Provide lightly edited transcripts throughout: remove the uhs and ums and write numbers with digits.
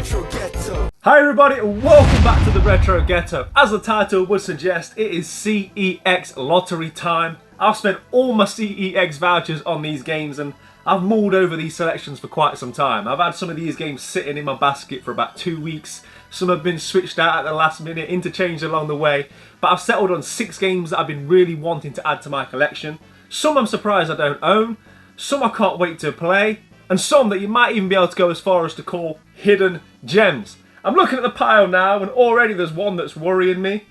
Hi everybody and welcome back to the Retro Ghetto. As the title would suggest, it is CEX lottery time. I've spent all my CEX vouchers on these games and I've mulled over these selections for quite some time. I've had some of these games sitting in my basket for about 2 weeks. Some have been switched out at the last minute, interchanged along the way. But I've settled on 6 games that I've been really wanting to add to my collection. Some I'm surprised I don't own, some I can't wait to play, and some that you might even be able to go as far as to call hidden gems. I'm looking at the pile now and already there's one that's worrying me.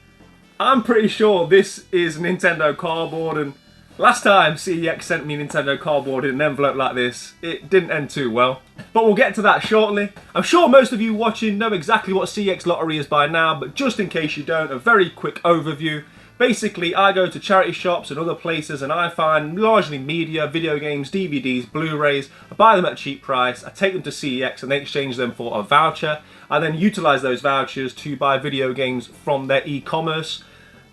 I'm pretty sure this is Nintendo cardboard, and last time CEX sent me Nintendo cardboard in an envelope like this, it didn't end too well. But we'll get to that shortly. I'm sure most of you watching know exactly what CEX Lottery is by now, but just in case you don't, a very quick overview. Basically, I go to charity shops and other places and I find largely media, video games, DVDs, Blu-rays. I buy them at a cheap price, I take them to CEX and they exchange them for a voucher. I then utilise those vouchers to buy video games from their e-commerce.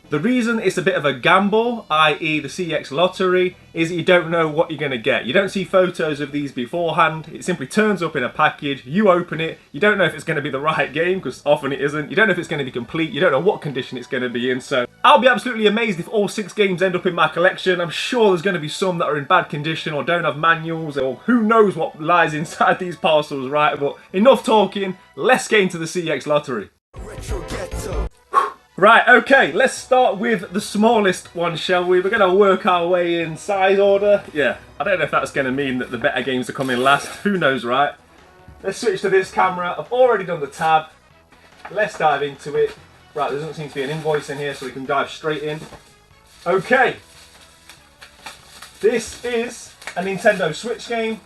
The reason it's a bit of a gamble, i.e. the CEX lottery, is that you don't know what you're going to get. You don't see photos of these beforehand. It simply turns up in a package, you open it, you don't know if it's going to be the right game, because often it isn't. You don't know if it's going to be complete, you don't know what condition it's going to be in, so I'll be absolutely amazed if all 6 games end up in my collection. I'm sure there's going to be some that are in bad condition or don't have manuals, or who knows what lies inside these parcels, right? But enough talking, let's get into the CEX lottery. Right, okay, let's start with the smallest one, shall we? We're going to work our way in size order. Yeah, I don't know if that's going to mean that the better games are coming last. Who knows, right? Let's switch to this camera. I've already done the tab. Let's dive into it. Right, there doesn't seem to be an invoice in here, so we can dive straight in. Okay. This is a Nintendo Switch game.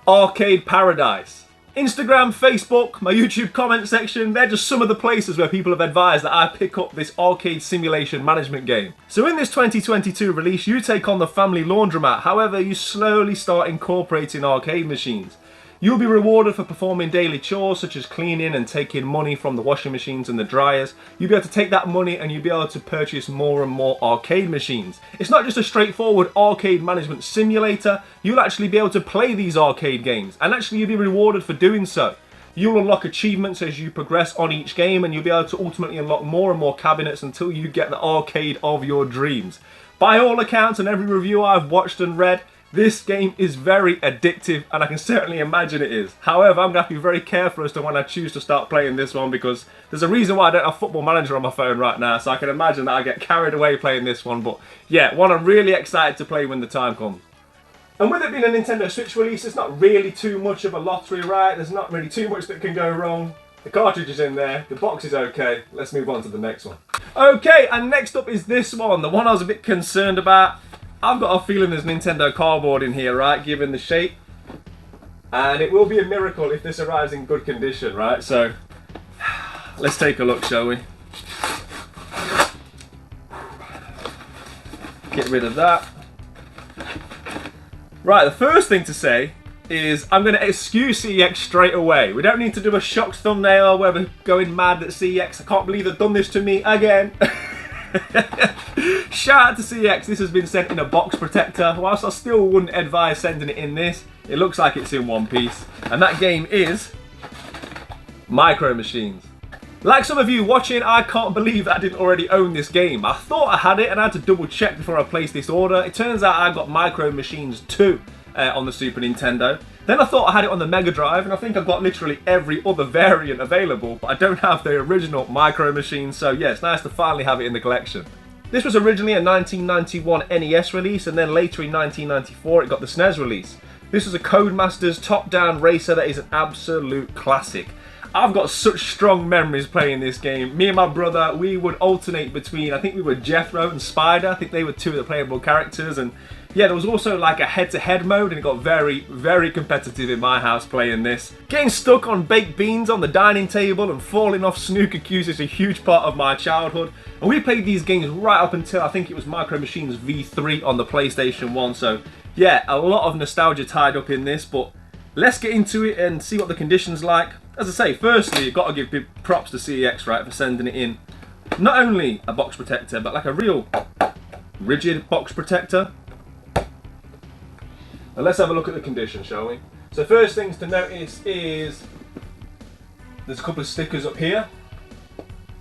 Arcade Paradise. Instagram, Facebook, my YouTube comment section, they're just some of the places where people have advised that I pick up this arcade simulation management game. So in this 2022 release, you take on the family laundromat, however you slowly start incorporating arcade machines. You'll be rewarded for performing daily chores such as cleaning and taking money from the washing machines and the dryers. You'll be able to take that money and you'll be able to purchase more and more arcade machines. It's not just a straightforward arcade management simulator, you'll actually be able to play these arcade games and actually you'll be rewarded for doing so. You'll unlock achievements as you progress on each game and you'll be able to ultimately unlock more and more cabinets until you get the arcade of your dreams. By all accounts and every review I've watched and read, this game is very addictive and I can certainly imagine it is. However, I'm going to have to be very careful as to when I choose to start playing this one because there's a reason why I don't have Football Manager on my phone right now, so I can imagine that I get carried away playing this one. But yeah, one I'm really excited to play when the time comes. And with it being a Nintendo Switch release, it's not really too much of a lottery, right? There's not really too much that can go wrong. The cartridge is in there, the box is okay. Let's move on to the next one. Okay, and next up is this one, the one I was a bit concerned about. I've got a feeling there's Nintendo cardboard in here, right, given the shape. And it will be a miracle if this arrives in good condition, right? So, let's take a look, shall we? Get rid of that. Right, the first thing to say is I'm going to excuse CEX straight away. We don't need to do a shocked thumbnail where we're going mad at CEX. I can't believe they've done this to me again. Shout out to CEX, this has been sent in a box protector. Whilst I still wouldn't advise sending it in this, it looks like it's in one piece. And that game is Micro Machines. Like some of you watching, I can't believe that I didn't already own this game. I thought I had it and I had to double check before I placed this order. It turns out I got Micro Machines 2 on the Super Nintendo. Then I thought I had it on the Mega Drive, and I think I've got literally every other variant available, but I don't have the original Micro Machine, so yeah, it's nice to finally have it in the collection. This was originally a 1991 NES release, and then later in 1994 it got the SNES release. This was a Codemasters top-down racer that is an absolute classic. I've got such strong memories playing this game. Me and my brother, we would alternate between, I think we were Jethro and Spider. I think they were 2 of the playable characters. And yeah, there was also like a head-to-head mode, and it got very, very competitive in my house playing this. Getting stuck on baked beans on the dining table and falling off snooker cues is a huge part of my childhood. And we played these games right up until I think it was Micro Machines V3 on the PlayStation 1. So yeah, a lot of nostalgia tied up in this, but let's get into it and see what the condition's like. As I say, firstly, you've got to give big props to CEX, right, for sending it in. Not only a box protector, but like a real rigid box protector. And let's have a look at the condition, shall we? So first things to notice is there's a couple of stickers up here.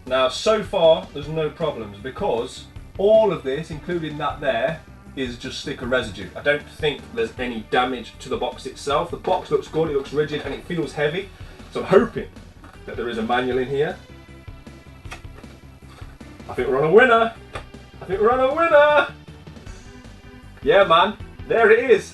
Now so far there's no problems because all of this, including that there, is just sticker residue. I don't think there's any damage to the box itself. The box looks good, it looks rigid and it feels heavy. So I'm hoping that there is a manual in here. I think we're on a winner. I think we're on a winner. Yeah man, there it is.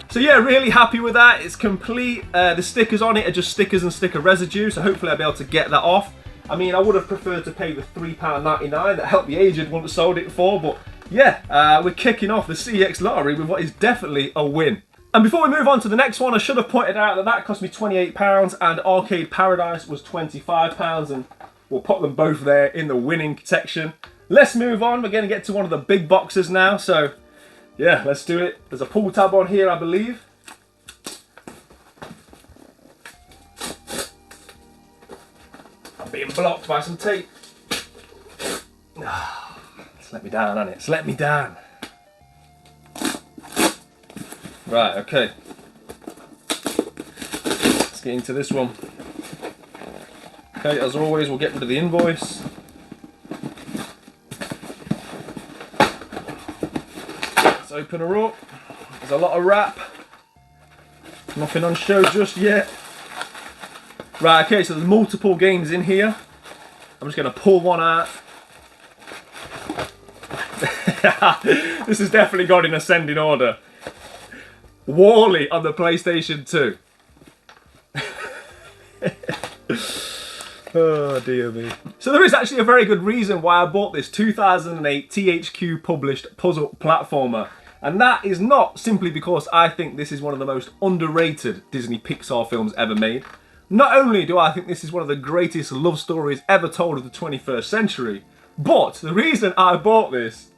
So yeah, really happy with that. It's complete. The stickers on it are just stickers and sticker residue, so hopefully I'll be able to get that off. I mean, I would have preferred to pay the £3.99 that Help the Aged wouldn't have sold it for, but yeah, we're kicking off the CEX lottery with what is definitely a win. And before we move on to the next one, I should have pointed out that that cost me £28 and Arcade Paradise was £25, and we'll pop them both there in the winning section. Let's move on. We're going to get to one of the big boxes now, so yeah, let's do it. There's a pull tab on here, I believe. I'm being blocked by some tape. It's let me down, hasn't it? It's let me down. Right, okay. Let's get into this one. Okay, as always, we'll get rid of the invoice. Let's open her up. There's a lot of wrap. Nothing on show just yet. Right, okay, so there's multiple games in here. I'm just going to pull one out. This has definitely got in ascending order. Wally on the PlayStation 2. Oh dear me. So there is actually a very good reason why I bought this 2008 THQ published puzzle platformer. And that is not simply because I think this is one of the most underrated Disney Pixar films ever made. Not only do I think this is one of the greatest love stories ever told of the 21st century, but the reason I bought this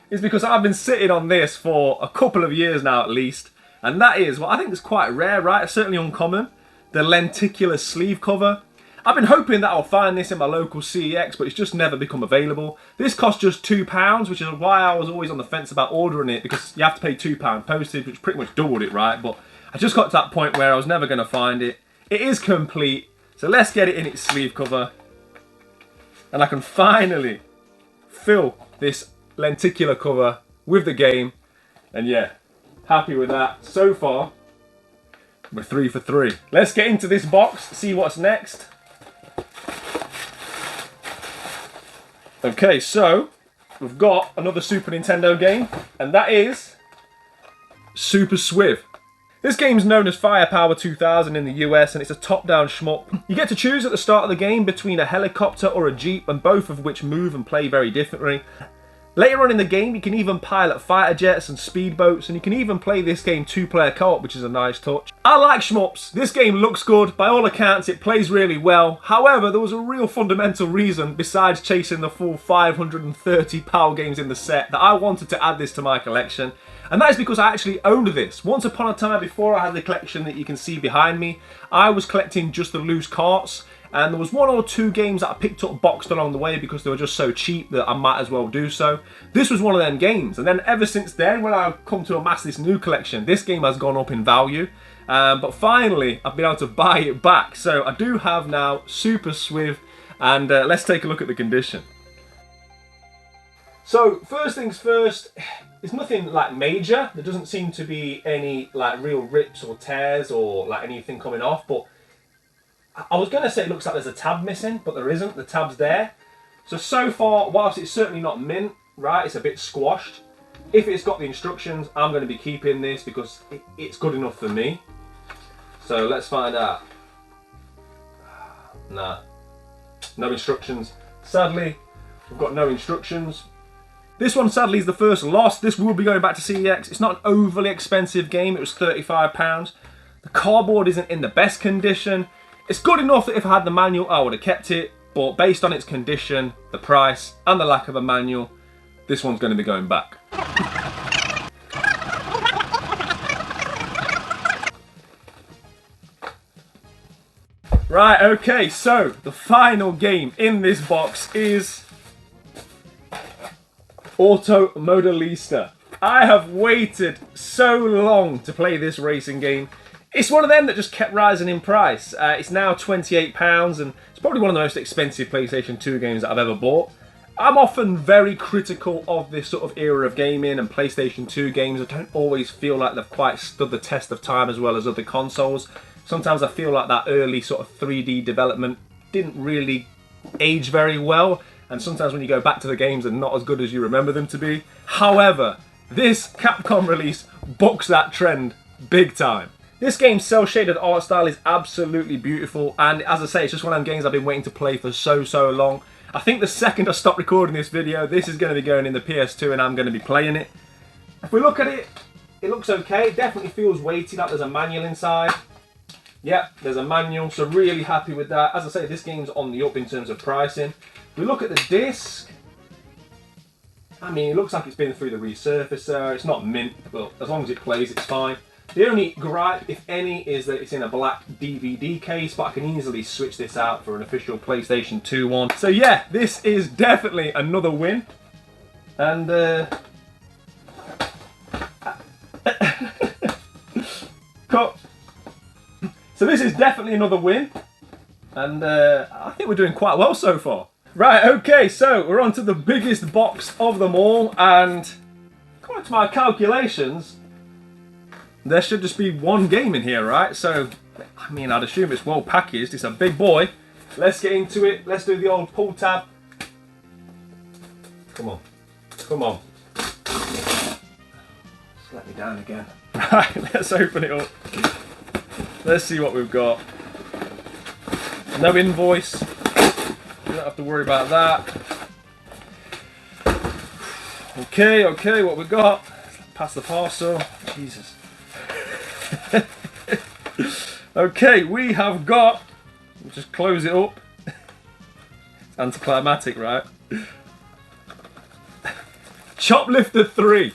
is because I've been sitting on this for a couple of years now at least. And that is what I think is quite rare, right? Certainly uncommon. The lenticular sleeve cover. I've been hoping that I'll find this in my local CEX, but it's just never become available. This cost just £2, which is why I was always on the fence about ordering it, because you have to pay £2 postage, which pretty much doubled it, right? But I just got to that point where I was never going to find it. It is complete, so let's get it in its sleeve cover. And I can finally fill this lenticular cover with the game. And yeah, happy with that. So far, we're 3 for 3. Let's get into this box, see what's next. Okay, so we've got another Super Nintendo game, and that is Super Swiv. This game's known as Firepower 2000 in the US, and it's a top-down shmup. You get to choose at the start of the game between a helicopter or a jeep, and both of which move and play very differently. Later on in the game, you can even pilot fighter jets and speedboats, and you can even play this game 2-player co-op, which is a nice touch. I like shmups. This game looks good. By all accounts, it plays really well. However, there was a real fundamental reason, besides chasing the full 530 PAL games in the set, that I wanted to add this to my collection. And that is because I actually owned this. Once upon a time, before I had the collection that you can see behind me, I was collecting just the loose carts. And there was 1 or 2 games that I picked up boxed along the way because they were just so cheap that I might as well do so. This was one of them games, and then ever since then, when I've come to amass this new collection, this game has gone up in value. But finally, I've been able to buy it back. So I do have now Super Swiv, and let's take a look at the condition. So first things first, it's nothing like major. There doesn't seem to be any like real rips or tears or like anything coming off, but I was going to say it looks like there's a tab missing, but there isn't. The tab's there. So far, whilst it's certainly not mint, right, it's a bit squashed. If it's got the instructions, I'm going to be keeping this because it's good enough for me. So let's find out. Nah, no instructions. Sadly, we've got no instructions. This one, sadly, is the first loss. This will be going back to CEX. It's not an overly expensive game. It was £35. The cardboard isn't in the best condition. It's good enough that if I had the manual, I would have kept it, but based on its condition, the price, and the lack of a manual, this one's going to be going back. Right, okay, so the final game in this box is Auto Modelista. I have waited so long to play this racing game. It's one of them that just kept rising in price. It's now £28 and it's probably one of the most expensive PlayStation 2 games that I've ever bought. I'm often very critical of this sort of era of gaming, and PlayStation 2 games I don't always feel like they've quite stood the test of time as well as other consoles. Sometimes I feel like that early sort of 3D development didn't really age very well, and sometimes when you go back to the games they're not as good as you remember them to be. However, this Capcom release bucks that trend big time. This game's cel-shaded art style is absolutely beautiful, and as I say, it's just one of them games I've been waiting to play for so long. I think the second I stop recording this video, this is going to be going in the PS2 and I'm going to be playing it. If we look at it, it looks okay. It definitely feels weighty, like there's a manual inside. Yep, there's a manual, so really happy with that. As I say, this game's on the up in terms of pricing. If we look at the disc, I mean, it looks like it's been through the resurfacer. It's not mint, but as long as it plays, it's fine. The only gripe, if any, is that it's in a black DVD case, but I can easily switch this out for an official PlayStation 2 one. So yeah, this is definitely another win. And, cut. So this is definitely another win. And I think we're doing quite well so far. Right, okay, so we're on to the biggest box of them all, and according to my calculations, there should just be one game in here, right? So, I mean, I'd assume it's well packaged. It's a big boy. Let's get into it. Let's do the old pull tab. Come on. Come on. Just let me down again. Right, let's open it up. Let's see what we've got. No invoice. You don't have to worry about that. Okay, what we got? Pass the parcel. Jesus. Okay, we have got. Just close it up. It's anticlimactic, right? Choplifter 3.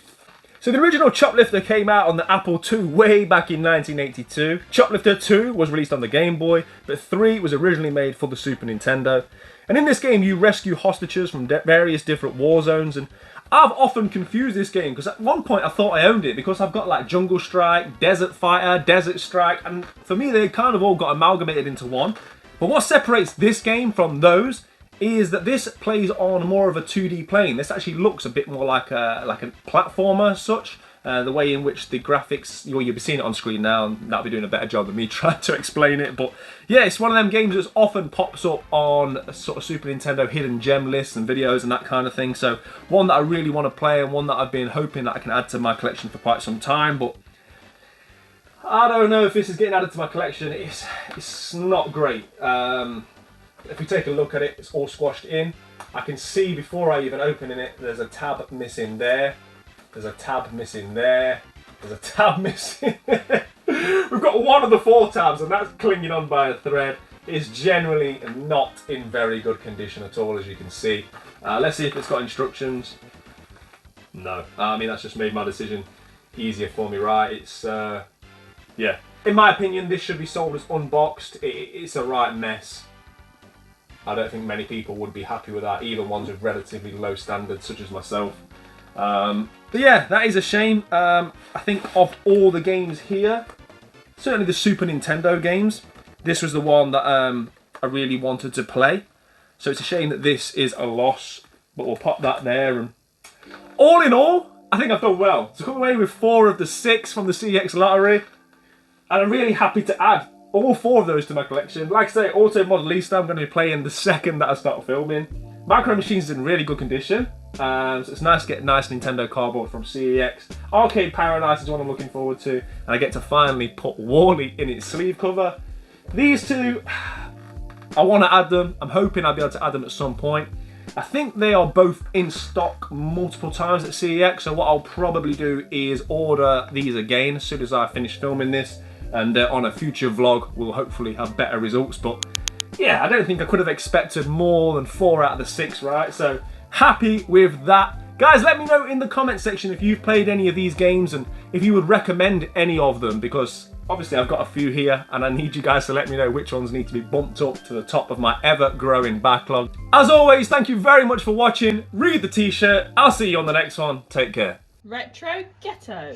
So the original Choplifter came out on the Apple II way back in 1982. Choplifter 2 was released on the Game Boy, but 3 was originally made for the Super Nintendo. And in this game you rescue hostages from various different war zones, and I've often confused this game because at one point I thought I owned it because I've got like Jungle Strike, Desert Fighter, Desert Strike, and for me they kind of all got amalgamated into one. But what separates this game from those is that this plays on more of a 2D plane. This actually looks a bit more like a platformer as such. The way in which the graphics, well, you'll be seeing it on screen now, and that'll be doing a better job than me trying to explain it. But yeah, it's one of them games that often pops up on a sort of Super Nintendo hidden gem lists and videos and that kind of thing. So one that I really want to play, and one that I've been hoping that I can add to my collection for quite some time. But I don't know if this is getting added to my collection. It's not great. If we take a look at it, it's all squashed in. I can see before I even open it, there's a tab missing there. There's a tab missing there. There's a tab missing there. We've got one of the 4 tabs, and that's clinging on by a thread. It's generally not in very good condition at all, as you can see. Let's see if it's got instructions. No. I mean, that's just made my decision easier for me, right? It's, yeah. In my opinion, this should be sold as unboxed. It's a right mess. I don't think many people would be happy with that, even ones with relatively low standards, such as myself. But yeah, that is a shame. I think of all the games here, certainly the Super Nintendo games, this was the one that I really wanted to play. So it's a shame that this is a loss, but we'll pop that there. And all in all, I think I've done well. So come away with 4 of the 6 from the CEX lottery, and I'm really happy to add all 4 of those to my collection. Like I say, Auto Mod Lista I'm going to be playing the second that I start filming. Micro Machines is in really good condition, so it's nice to get nice Nintendo cardboard from CEX. Arcade Paradise is one I'm looking forward to, and I get to finally put Wally in its sleeve cover. These 2, I want to add them. I'm hoping I'll be able to add them at some point. I think they are both in stock multiple times at CEX, so what I'll probably do is order these again as soon as I finish filming this, and on a future vlog we'll hopefully have better results. But yeah, I don't think I could have expected more than 4 out of the 6, right? So happy with that. Guys, let me know in the comment section if you've played any of these games and if you would recommend any of them, because obviously I've got a few here and I need you guys to let me know which ones need to be bumped up to the top of my ever-growing backlog. As always, thank you very much for watching. Read the t-shirt. I'll see you on the next one. Take care. Retro Ghetto.